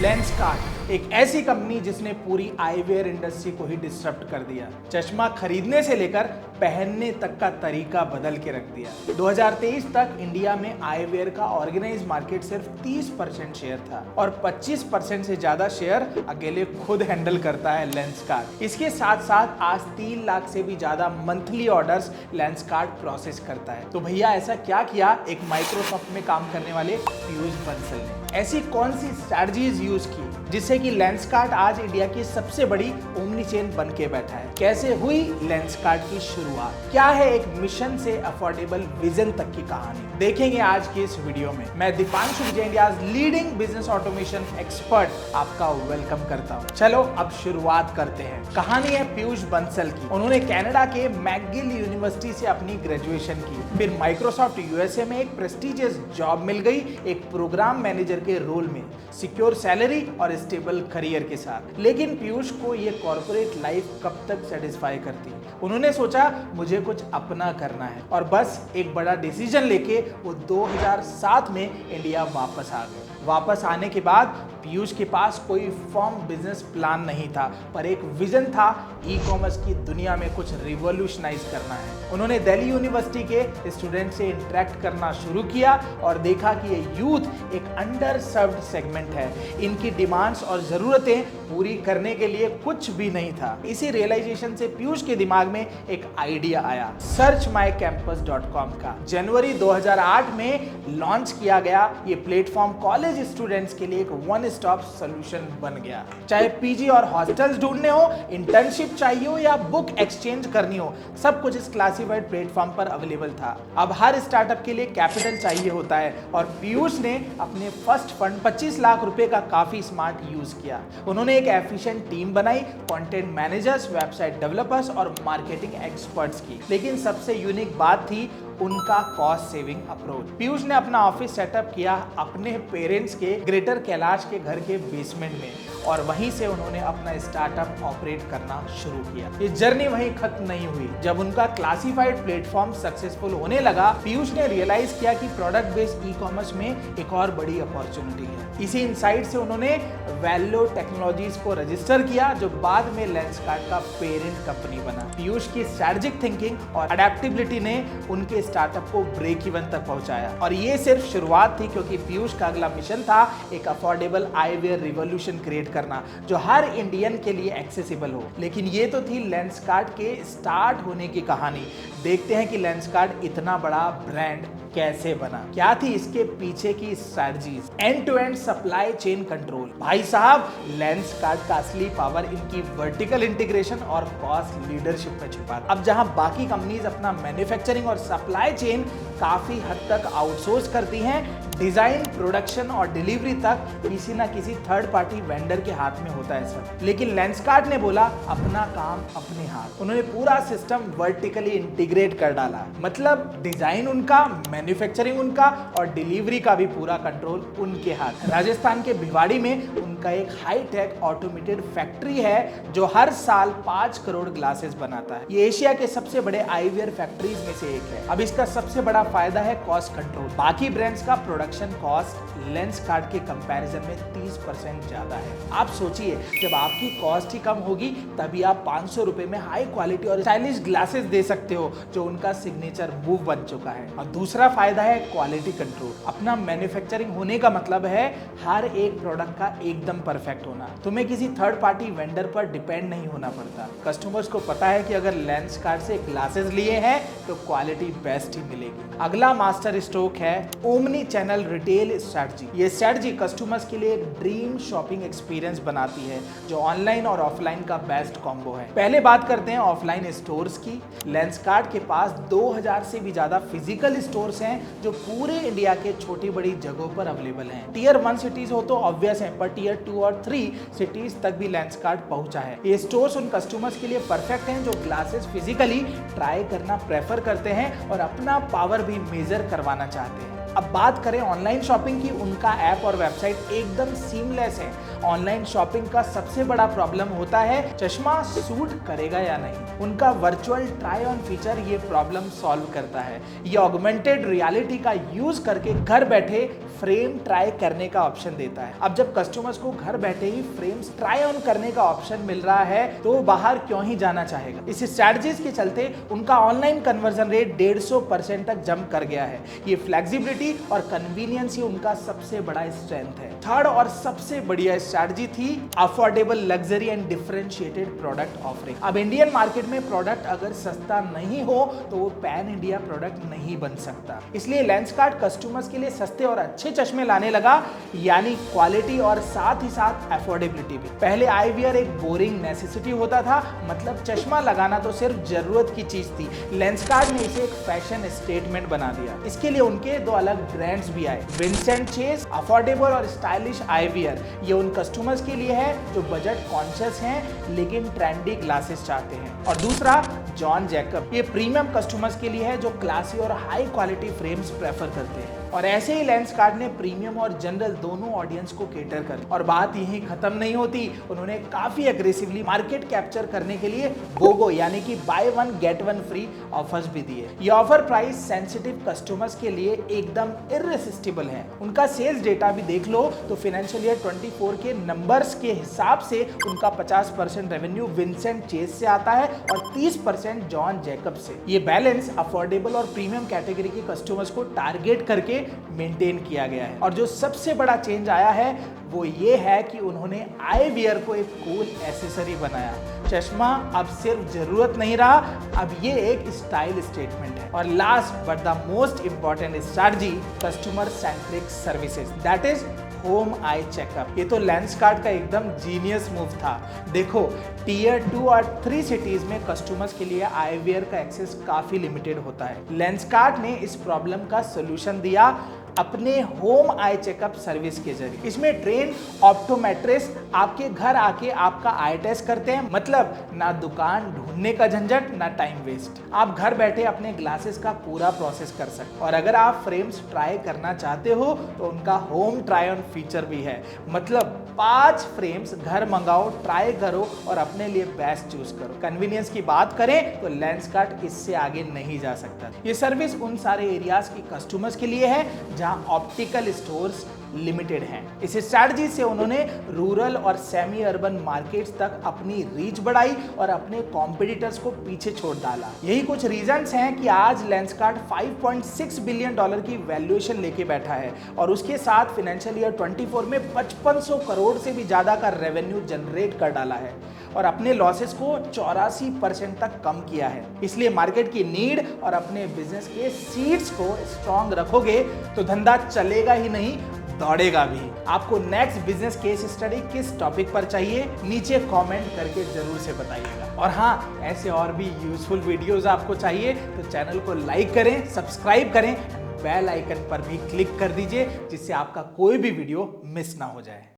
Lenskart एक ऐसी company जिसने पूरी आईवेयर इंडस्ट्री को ही डिसरप्ट कर दिया। चश्मा खरीदने से लेकर पहनने तक का तरीका बदल के रख दिया। 2023 तक इंडिया में आईवेयर का ऑर्गेनाइज मार्केट सिर्फ 30% शेयर था और 25% से ज्यादा शेयर अकेले खुद हैंडल करता है लेंसकार्ट। इसके साथ साथ आज 3 लाख से भी ज्यादा मंथली ऑर्डर्स लेंसकार्ट प्रोसेस करता है। तो भैया ऐसा क्या किया एक माइक्रोसॉफ्ट में काम करने वाले पीयूष बंसल ने? ऐसी कौन सी स्ट्रैटेजीज यूज की जिससे कि लेंसकार्ट आज इंडिया की सबसे बड़ी ओमनी चेन बन के बैठा है? कैसे हुई लेंसकार्ट की शुरुआत? क्या है एक मिशन से अफोर्डेबल विजन तक की कहानी? देखेंगे आज की इस वीडियो में। मैं Dipanshu Vijay, India's leading business automation expert, आपका वेलकम करता हूं। चलो अब शुरुआत करते हैं। कहानी है पीयूष बंसल की। उन्होंने कनाडा के मैकगिल यूनिवर्सिटी से अपनी ग्रेजुएशन की, फिर माइक्रोसॉफ्ट यूएसए में एक प्रेस्टिजियस जॉब मिल गई, एक प्रोग्राम मैनेजर के रोल में, सिक्योर सैलरी और स्टेबल करियर के साथ। लेकिन पीयूष को ये कॉर्पोरेट लाइफ कब तक सेटिस्फाई करती? उन्होंने सोचा मुझे कुछ अपना करना है और बस एक बड़ा डिसीजन लेके वो 2007 में इंडिया वापस आ गए। वापस आने के बाद पीयूष के पास कोई फॉर्म बिजनेस प्लान नहीं था, पर एक विजन था, ई कॉमर्स की दुनिया में कुछ रिवॉल्यूशनाइज करना है। उन्होंने दिल्ली यूनिवर्सिटी के स्टूडेंट से इंटरेक्ट करना शुरू किया और देखा कि ये यूथ एक अंडर सर्व्ड सेगमेंट है, इनकी डिमांड्स और जरूरतें पूरी करने के लिए कुछ भी नहीं था। इसी रियलाइजेशन से पीयूष के दिमाग में एक आइडिया आया, searchmycampus.com का। जनवरी 2008 में लॉन्च किया गया ये प्लेटफॉर्म कॉलेज स्टूडेंट्स के लिए एक वन स्टॉप सॉल्यूशन बन गया। चाहे पीजी और हॉस्टल्स ढूंढने हो, इंटर्नशिप चाहिए हो या बुक एक्सचेंज करनी हो, सब कुछ इस क्लासिफाइड प्लेटफॉर्म पर अवेलेबल था। अब हर स्टार्टअप के लिए कैपिटल चाहिए होता है और पीयूष ने अपने फर्स्ट फंड 25 लाख रुपए का काफी स्मार्ट यूज किया। उन्होंने एक एफिशिएंट टीम बनाई, कंटेंट मैनेजर्स, वेबसाइट डेवलपर्स और मार्केटिंग एक्सपर्ट्स की। लेकिन सबसे यूनिक बात थी उनका कॉस्ट सेविंग अप्रोच। पीयूष ने अपना ऑफिस सेटअप किया अपने पेरेंट्स के ग्रेटर कैलाश के घर के बेसमेंट में और वहीं से उन्होंने अपना स्टार्टअप ऑपरेट करना शुरू किया। ये जर्नी वहीं खत्म नहीं हुई। जब उनका क्लासिफाइड प्लेटफॉर्म सक्सेसफुल होने लगा, पीयूष ने रियलाइज किया कि प्रोडक्ट बेस्ड ई कॉमर्स में एक और बड़ी अपॉर्चुनिटी है। इसी इनसाइट से उन्होंने वैल्यू टेक्नोलॉजीज को रजिस्टर किया, जो बाद में लेंसकार्ट का पेरेंट कंपनी बना। पीयूष की स्ट्रेटेजिक थिंकिंग और अडेप्टेबिलिटी ने उनके स्टार्टअप को ब्रेक इवन तक पहुंचाया और ये सिर्फ शुरुआत थी, क्योंकि पीयूष का अगला मिशन था एक अफोर्डेबल आईवेयर रिवॉल्यूशन क्रिएट करना जो हर इंडियन के लिए एक्सेसिबल हो। लेकिन ये तो थी लेंसकार्ट के स्टार्ट होने की कहानी। देखते हैं कि लेंसकार्ट इतना बड़ा ब्रांड कैसे बना, क्या थी इसके पीछे की strategies. End to end supply chain control. भाई साहब, लेंसकार्ट का असली पावर इनकी वर्टिकल इंटीग्रेशन और कॉस्ट लीडरशिप में छुपा था। अब जहां बाकी कंपनीज अपना मैन्युफैक्चरिंग और सप्लाई चेन काफी हद तक आउटसोर्स करती हैं, डिजाइन, प्रोडक्शन और डिलीवरी तक किसी ना किसी थर्ड पार्टी वेंडर के हाथ में होता है सर। लेकिन लेंसकार्ट ने बोला अपना काम अपने हाथ। उन्होंने पूरा सिस्टम वर्टिकली इंटीग्रेट कर डाला, मतलब डिजाइन उनका, मैन्युफैक्चरिंग उनका और डिलीवरी का भी पूरा कंट्रोल उनके हाथ। राजस्थान के भिवाड़ी में उनका एक हाईटेक ऑटोमेटेड फैक्ट्री है जो हर साल 5 करोड़ ग्लासेस बनाता है। ये एशिया के सबसे बड़े आईवेयर फैक्ट्रीज में से एक है। अब इसका सबसे बड़ा फायदा है कॉस्ट कंट्रोल। बाकी ब्रांड्स का प्रोडक्शन कॉस्ट लेंसकार्ट के कंपैरिजन में 30% ज्यादा है। आप सोचिए, जब आपकी कॉस्ट ही कम होगी तभी आप 500 रुपए में हाई क्वालिटी और स्टाइलिश ग्लासेस दे सकते हो, जो उनका सिग्नेचर मूव बन चुका है। और दूसरा फायदा है क्वालिटी कंट्रोल। अपना मैन्युफैक्चरिंग होने का मतलब है हर एक प्रोडक्ट का एकदम परफेक्ट होना। तुम्हें किसी थर्ड पार्टी वेंडर पर डिपेंड नहीं होना पड़ता। कस्टमर्स को पता है कि अगर लेंसकार्ट से ग्लासेस लिए हैं तो क्वालिटी बेस्ट ही मिलेगी। अगला मास्टर स्ट्रोक है ओमनी चैनल रिटेल स्ट्रैटेजी। ये स्ट्रैटेजी कस्टमर्स के लिए एक ड्रीम शॉपिंग एक्सपीरियंस बनाती है, जो ऑनलाइन और ऑफलाइन का बेस्ट कॉम्बो है। पहले बात करते हैं ऑफलाइन स्टोर्स की। लेंसकार्ट के पास 2000 से भी ज्यादा फिजिकल स्टोर्स हैं जो पूरे इंडिया के छोटी बड़ी जगहों पर अवेलेबल हैं। टियर 1 सिटीज हो तो ऑब्वियस है, पर टियर 2 और 3 सिटीज तक भी लेंसकार्ट पहुंचा है। ये स्टोर्स उन कस्टमर्स के लिए परफेक्ट हैं जो ग्लासेस फिजिकली ट्राई करना प्रेफर करते हैं और अपना पावर भी मेजर करवाना चाहते हैं। अब बात करें ऑनलाइन शॉपिंग की, उनका ऐप और वेबसाइट एकदम सीमलेस है। ऑनलाइन शॉपिंग का सबसे बड़ा प्रॉब्लम होता है चश्मा सूट करेगा या नहीं। उनका वर्चुअल ट्राई ऑन फीचर ये प्रॉब्लम सॉल्व करता है। ये ऑगमेंटेड रियलिटी का यूज करके घर बैठे फ्रेम ट्राई करने का ऑप्शन देता है। अब जब कस्टमर्स को घर बैठे ही फ्रेम्स ट्राई ऑन करने का ऑप्शन मिल रहा है तो वो बाहर क्यों ही जाना चाहेगा। इस स्ट्रैटेजीज के चलते उनका ऑनलाइन कन्वर्जन रेट 150% तक जंप कर गया है। ये फ्लेक्सिबिलिटी और कन्वीनियंस ही उनका सबसे बड़ा स्ट्रेंथ है। थर्ड और सबसे बढ़िया स्ट्रैटेजी थी affordable luxury and differentiated product offering. अब इंडियन मार्केट में प्रोडक्ट अगर सस्ता नहीं हो तो वो पैन इंडिया प्रोडक्ट नहीं बन सकता। इसलिए लेंसकार्ट कस्टमर्स के लिए सस्ते और अच्छे चश्मे लाने लगा, यानी क्वालिटी और साथ ही साथ अफोर्डेबिलिटी भी। पहले आईवीआर एक बोरिंग नेसेसिटी होता था, मतलब चश्मा लगाना तो सिर्फ जरूरत की चीज थी। लेंसकार्ट ने इसे एक फैशन स्टेटमेंट बना दिया। इसके लिए उनके दो अलग ब्रांड्स भी आए, विंसेंट चेस अफोर्डेबल और स्टाइलिश आईवीआर। ये उन कस्टमर्स के लिए है जो बजट कॉन्शियस हैं लेकिन ट्रेंडी ग्लासेस चाहते हैं। और दूसरा जॉन जैकब, ये प्रीमियम कस्टमर्स के लिए है जो क्लासी और हाई क्वालिटी फ्रेम्स प्रेफर करते हैं। और ऐसे ही लेंसकार्ट ने प्रीमियम और जनरल दोनों ऑडियंस को केटर कर। और बात यही खत्म नहीं होती, उन्होंने काफी एग्रेसिवली मार्केट कैप्चर करने के लिए बोगो यानी कि by one get one free offers भी दिए। ये ऑफर प्राइस सेंसिटिव कस्टमर्स के लिए एकदम इररेसिस्टिबल है। उनका सेल्स डेटा भी देख लो तो फाइनेंशियल ईयर 24 के नंबर्स के हिसाब से उनका 50% रेवेन्यू विंसेंट चेस से आता है और 30% जॉन जैकब से। ये बैलेंस अफोर्डेबल और प्रीमियम कैटेगरी के कस्टमर्स को टारगेट करके मेंटेन किया गया है। और जो सबसे बड़ा चेंज आया है वो ये है कि उन्होंने आईवीआर को एक कूल एक्सेसरी बनाया। चश्मा अब सिर्फ जरूरत नहीं रहा, अब ये एक स्टाइल स्टेटमेंट है। और last but the most important strategy, customer centric services, that is home eye checkup. ये तो लेंसकार्ट का एकदम जीनियस मूव था। देखो टीयर 2 और 3 सिटीज में कस्टमर्स के लिए आईवीआर का एक्सेस काफी लिमिटेड होता है। लेंसकार्ट ने इस प्रॉब्लम का सोल्यूशन दिया अपने होम आई चेकअप सर्विस के जरिए। इसमें ट्रेन ऑप्टोमेट्रिस्ट आपके घर आके आपका आई टेस्ट करते हैं, मतलब ना दुकान ढूंढने का झंझट ना टाइम वेस्ट। आप घर बैठे अपने ग्लासेस का पूरा प्रोसेस कर सकते हैं। और अगर आप फ्रेम्स ट्राई करना चाहते हो तो उनका होम ट्राई ऑन फीचर भी है, मतलब 5 फ्रेम्स घर मंगाओ, ट्राई करो और अपने लिए बेस्ट चूज करो। कन्वीनियंस की बात करें तो लेंसकार्ट इससे आगे नहीं जा सकता। ये सर्विस उन सारे एरियाज की कस्टमर्स के लिए है जहां ऑप्टिकल स्टोर्स लिमिटेड हैं। इस स्ट्रैटेजी से उन्होंने रूरल और सेमी अर्बन मार्केट्स तक अपनी रीच बढ़ाई और अपने कॉम्पिटिटर्स को पीछे छोड़ डाला। यही कुछ रीजंस हैं कि आज लेंसकार्ट $5.6 बिलियन की वैल्यूएशन लेके बैठा है और उसके साथ फाइनेंशियल ईयर 24 में 5500 करोड़ से भी ज्यादा का रेवेन्यू जनरेट कर डाला है और अपने लॉसेस को 84% तक कम किया है। इसलिए मार्केट की नीड और अपने बिजनेस के सीड्स को स्ट्रॉन्ग रखोगे तो धंधा चलेगा ही नहीं, दौड़ेगा भी। आपको नेक्स्ट बिजनेस केस स्टडी किस टॉपिक पर चाहिए, नीचे कमेंट करके जरूर से बताइएगा। और हाँ, ऐसे और भी यूजफुल वीडियोस आपको चाहिए तो चैनल को लाइक करें, सब्सक्राइब करें, बेल आइकन पर भी क्लिक कर दीजिए जिससे आपका कोई भी वीडियो मिस ना हो जाए।